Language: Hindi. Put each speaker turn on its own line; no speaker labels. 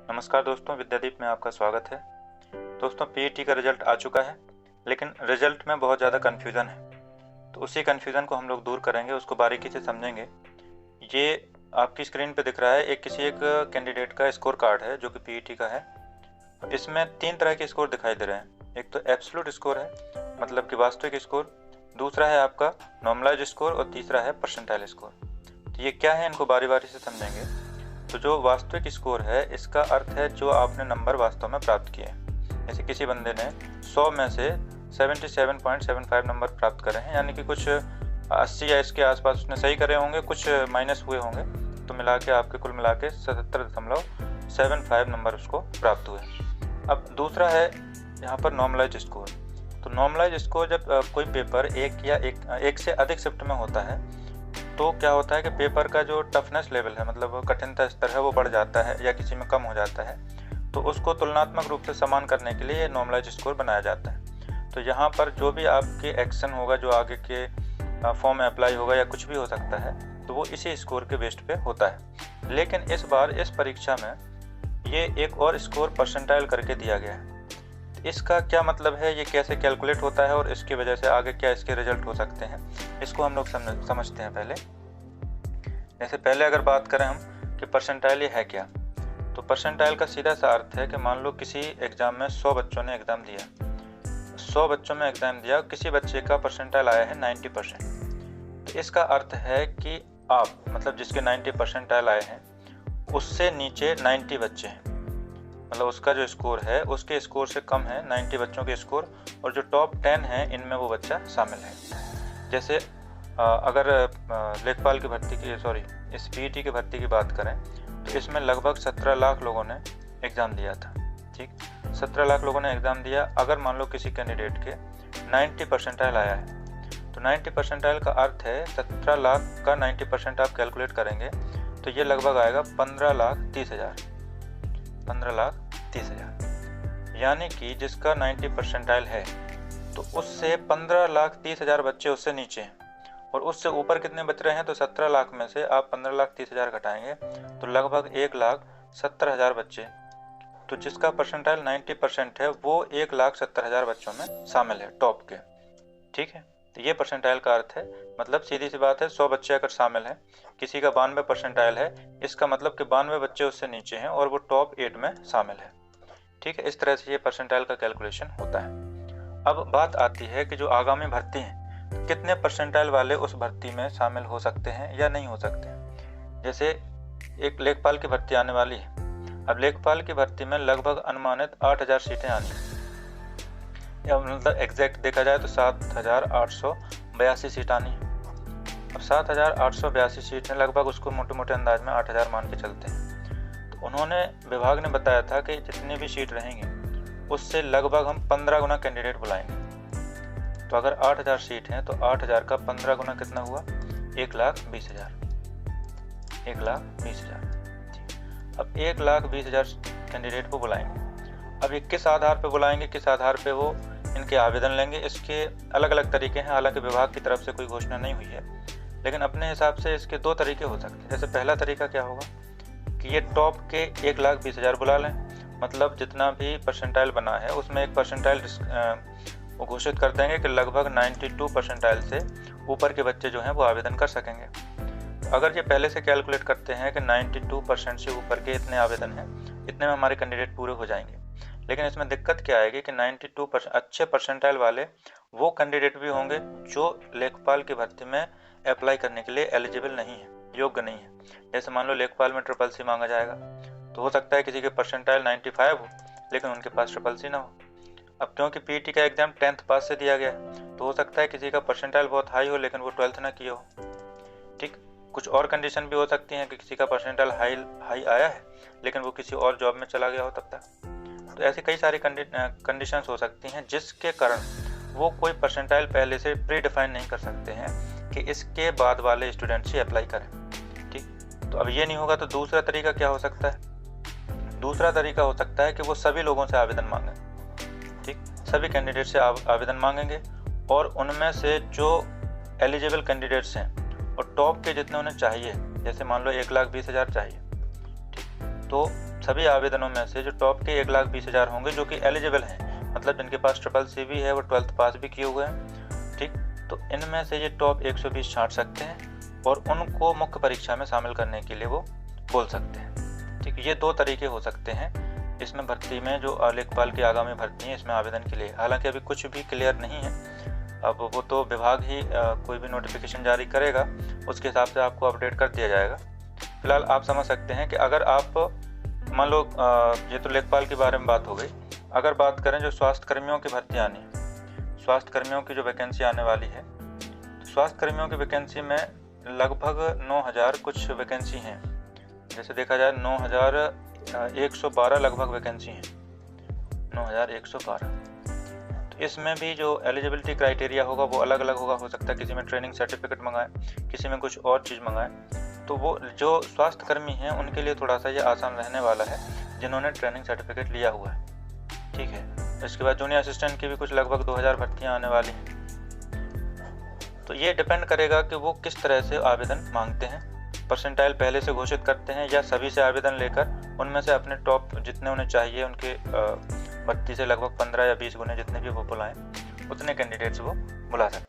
नमस्कार दोस्तों, विद्यादीप में आपका स्वागत है। दोस्तों, पीईटी का रिजल्ट आ चुका है, लेकिन रिजल्ट में बहुत ज़्यादा कन्फ्यूज़न है। तो उसी कन्फ्यूज़न को हम लोग दूर करेंगे, उसको बारीकी से समझेंगे। ये आपकी स्क्रीन पे दिख रहा है, किसी एक कैंडिडेट का स्कोर कार्ड है जो कि पीईटी का है। इसमें 3 तरह के स्कोर दिखाई दे रहे हैं। एक तो एब्सोल्यूट स्कोर है, मतलब कि वास्तविक स्कोर। दूसरा है आपका नॉर्मलाइज स्कोर और तीसरा है परसेंटाइल स्कोर। तो ये क्या है, इनको बारी बारी से समझेंगे। तो जो वास्तविक स्कोर है, इसका अर्थ है जो आपने नंबर वास्तव में प्राप्त किए हैं। जैसे किसी बंदे ने 100 में से 77.75 नंबर प्राप्त करे हैं, यानी कि कुछ 80 या इसके आसपास उसने सही करे होंगे, कुछ माइनस हुए होंगे, तो मिला के आपके कुल मिला के 77.75 नंबर उसको प्राप्त हुए। अब दूसरा है यहाँ पर नॉर्मलाइज स्कोर। तो नॉर्मलाइज स्कोर जब कोई पेपर एक से अधिक शिफ्ट में होता है, तो क्या होता है कि पेपर का जो टफनेस लेवल है, मतलब कठिनता स्तर है, वो बढ़ जाता है या किसी में कम हो जाता है। तो उसको तुलनात्मक रूप से समान करने के लिए नॉर्मलाइज स्कोर बनाया जाता है। तो यहाँ पर जो भी आपके एक्शन होगा, जो आगे के फॉर्म में अप्लाई होगा या कुछ भी हो सकता है, तो वो इसी स्कोर के बेस्ड पे होता है। लेकिन इस बार इस परीक्षा में ये एक और स्कोर परसेंटाइल करके दिया गया है। इसका क्या मतलब है, ये कैसे कैलकुलेट होता है और इसकी वजह से आगे क्या इसके रिजल्ट हो सकते हैं, इसको हम लोग समझते हैं पहले। जैसे पहले अगर बात करें हम कि परसेंटाइल ये है क्या, तो परसेंटाइल का सीधा सा अर्थ है कि मान लो किसी एग्ज़ाम में 100 बच्चों ने एग्ज़ाम दिया, 100 बच्चों में एग्ज़ाम दिया, किसी बच्चे का परसेंटाइल आया है 90%। तो इसका अर्थ है कि आप, मतलब जिसके 90 परसेंटाइल आए हैं, उससे नीचे 90 बच्चे हैं, मतलब उसका जो स्कोर है उसके स्कोर से कम है 90 बच्चों के स्कोर, और जो टॉप 10 हैं इनमें वो बच्चा शामिल है। जैसे अगर लेखपाल की भर्ती की इस पीईटी की भर्ती की बात करें, तो इसमें लगभग 17 लाख लोगों ने एग्ज़ाम दिया था। ठीक, 17 लाख लोगों ने एग्ज़ाम दिया। अगर मान लो किसी कैंडिडेट के 90 परसेंटाइल आया है, तो 90 परसेंटाइल का अर्थ है 17 लाख का 90% आप कैलकुलेट करेंगे तो ये लगभग आएगा 15,30,000। 15,30,000, यानी कि जिसका 90 परसेंटाइल है, तो उससे 15,30,000 बच्चे उससे नीचे हैं, और उससे ऊपर कितने बच रहे हैं, तो 17 लाख में से आप 15,30,000 घटाएंगे तो लगभग 1,70,000 बच्चे। तो जिसका परसेंटाइल 90% है वो 1,70,000 बच्चों में शामिल है, टॉप के। ठीक है, तो ये परसेंटाइल का अर्थ है। मतलब सीधी सी बात है, 100 बच्चे अगर शामिल हैं, किसी का 92 परसेंटाइल है, इसका मतलब कि 92 बच्चे उससे नीचे हैं और वो टॉप 8 में शामिल है। ठीक है, इस तरह से ये परसेंटाइल का कैलकुलेशन होता है। अब बात आती है कि जो आगामी भर्ती है, कितने परसेंटाइल वाले उस भर्ती में शामिल हो सकते हैं या नहीं हो सकते हैं। जैसे एक लेखपाल की भर्ती आने वाली है। अब लेखपाल की भर्ती में लगभग अनुमानित 8,000 सीटें आनी है, या मतलब एग्जैक्ट देखा जाए तो 7,882 सीट आनी है। अब 7,882 सीट है, लगभग उसको मोटे मोटे अंदाज में 8,000 मान के चलते हैं। तो उन्होंने, विभाग ने बताया था कि जितनी भी सीट रहेंगी उससे लगभग हम 15 गुना कैंडिडेट बुलाएंगे। तो अगर 8,000 सीट हैं तो 8,000 का 15 गुना कितना हुआ, 1,20,000। 1,20,000। अब 1,20,000 कैंडिडेट को बुलाएंगे। अब ये किस आधार पे बुलाएंगे, किस आधार पे वो इनके आवेदन लेंगे, इसके अलग अलग तरीके हैं। हालांकि विभाग की तरफ से कोई घोषणा नहीं हुई है, लेकिन अपने हिसाब से इसके 2 तरीके हो सकते हैं। जैसे पहला तरीका क्या होगा कि ये टॉप के 1,20,000 बुला लें, मतलब जितना भी परसेंटाइल बना है उसमें एक परसेंटाइल वो घोषित कर देंगे कि लगभग 92 परसेंटाइल से ऊपर के बच्चे जो हैं वो आवेदन कर सकेंगे। तो अगर ये पहले से कैलकुलेट करते हैं कि 92% से ऊपर के इतने आवेदन हैं, इतने में हमारे कैंडिडेट पूरे हो जाएंगे। लेकिन इसमें दिक्कत क्या आएगी कि 92% अच्छे परसेंटाइल वाले वो कैंडिडेट भी होंगे जो लेखपाल की भर्ती में अप्लाई करने के लिए एलिजिबल नहीं है, योग्य नहीं है। जैसे मान लो लेखपाल में CCC मांगा जाएगा, तो हो सकता है किसी के परसेंटाइल 95 हो लेकिन उनके पास CCC ना हो। अब क्योंकि पीईटी का एग्जाम 10th पास से दिया गया, तो हो सकता है किसी का परसेंटाइल बहुत हाई हो लेकिन वो 12th ना किया हो। ठीक, कुछ और कंडीशन भी हो सकती हैं कि किसी का परसेंटाइल हाई आया है लेकिन वो किसी और जॉब में चला गया हो तब तक। तो ऐसी कई सारी कंडीशंस हो सकती हैं जिसके कारण वो कोई परसेंटाइल पहले से प्री डिफाइन नहीं कर सकते हैं कि इसके बाद वाले स्टूडेंट्स ही अप्लाई करें। ठीक, तो अब ये नहीं होगा तो दूसरा तरीका क्या हो सकता है। दूसरा तरीका हो सकता है कि वो सभी लोगों से आवेदन मांगें। ठीक, सभी कैंडिडेट से आवेदन मांगेंगे और उनमें से जो एलिजिबल कैंडिडेट्स हैं और टॉप के जितने उन्हें चाहिए, जैसे मान लो 1,20,000 चाहिए, ठीक, तो सभी आवेदनों में से जो टॉप के 1,20,000 होंगे जो कि एलिजिबल हैं, मतलब जिनके पास CCC भी है, वो 12th पास भी किए हुए हैं, ठीक, तो इनमें से ये टॉप 120 छांट सकते हैं और उनको मुख्य परीक्षा में शामिल करने के लिए वो बोल सकते हैं, ठीक। ये 2 तरीके हो सकते हैं इसमें भर्ती में, जो लेखपाल की आगामी भर्ती है इसमें आवेदन के लिए। हालांकि अभी कुछ भी क्लियर नहीं है, अब वो तो विभाग ही कोई भी नोटिफिकेशन जारी करेगा, उसके हिसाब से आपको अपडेट कर दिया जाएगा। फिलहाल आप समझ सकते हैं कि अगर आप मान लो, ये तो लेखपाल के बारे में बात हो गई, अगर बात करें जो स्वास्थ्य कर्मियों की भर्ती आनी है, स्वास्थ्य कर्मियों की जो वैकेंसी आने वाली है, तो स्वास्थ्य कर्मियों की वैकेंसी में लगभग 9,000 कुछ वैकेंसी हैं। जैसे देखा जाए 9,112 लगभग वैकेंसी हैं, 9,112। तो इसमें भी जो एलिजिबिलिटी क्राइटेरिया होगा वो अलग अलग होगा, हो सकता है किसी में ट्रेनिंग सर्टिफिकेट मंगाए, किसी में कुछ और चीज़ मंगाए। तो वो जो स्वास्थ्य कर्मी हैं उनके लिए थोड़ा सा ये आसान रहने वाला है जिन्होंने ट्रेनिंग सर्टिफिकेट लिया हुआ है, ठीक है। इसके बाद जूनियर असिस्टेंट की भी कुछ लगभग 2,000 भर्तियाँ आने वाली हैं। तो ये डिपेंड करेगा कि वो किस तरह से आवेदन मांगते हैं, परसेंटाइल पहले से घोषित करते हैं या सभी से आवेदन लेकर उनमें से अपने टॉप जितने उन्हें चाहिए उनके भर्ती से लगभग 15 या 20 गुने जितने भी वो बुलाएं, उतने कैंडिडेट्स वो बुला सकते हैं।